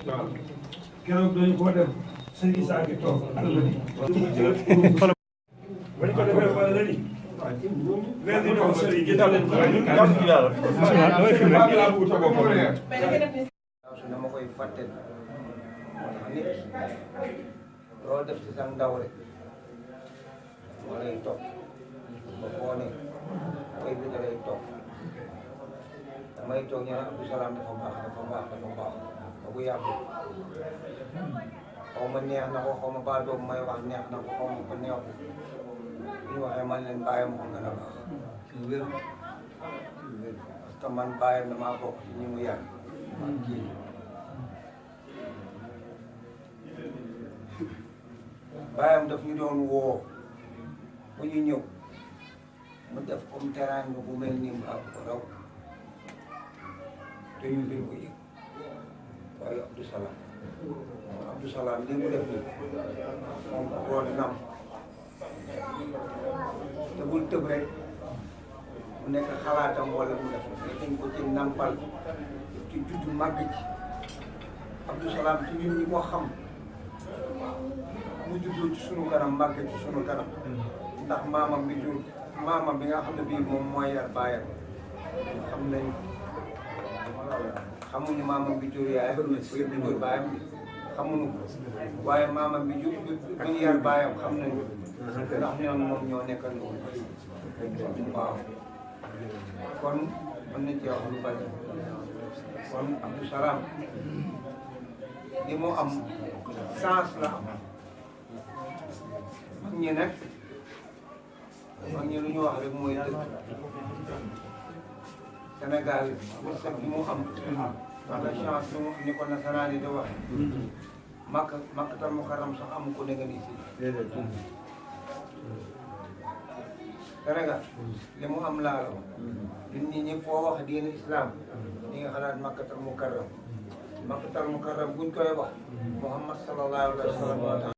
waaw keroog dañu ko def sëñ Issa gi toog almadi bañ ko defee wala lani leen di ñëw sëriñ gi dal leen ko dama koy fàtte nit loolu def ci sa ndaw rek moo lay topp ba foo ne koy bi da lay topp damay toog ñu ne Abdou Salam dafa baax ba bu yàgg xaw ma neex na ko xaw ma baal boobu may wax neex na ko xaw ma ko neexu ñu waxee man leen bàyyi ma ko gën a baax wér parce que man bàyyam damaa bokk ci ñi mu yàgg man kii bàyyam daf ñu doon woo bu ñu ñëw mu def comme teraanga bu mel ni mu ko raw te ñu duñ ko yëg waaye Abdou Salam li mu def nii moom ko woon nam te bul tëb rek mu nekk xalaatam wala mu def dañ ko ci nampal ci juddu màgg ci Abdou Salam ci ñun ñi ko xam mu juddoo ci sunu kanam màgg ci sunu kanam ndax maamam bi jur maamam bi nga xam ne bii moom mooy yar baayam xam nañ xamuñu maamam bi jur yaayam bi jur baayam bi xamuñu ko waaye maamam bi jur bi ñu yar baayam xam nañu ndax ñoom moom ñoo nekkandoo waaw kon mën nañ ci wax lu bari kon Abdou Salam li mu am chance la am mag ñi nag mag ñi lu ñu wax rek mooy dëgg Sénégal wërsëg bi mu am wala chance bi mu ni ko nasaraan yi di wax Makkatal Mukarram sax amu ko nekk ni si Sénégal li mu am laa la wax nit ñi ñëpp foo wax diine islam ñi nga xalaat Makkatal Mukarram buñ koy wax Muhammad sallallahu alayhi wa sallam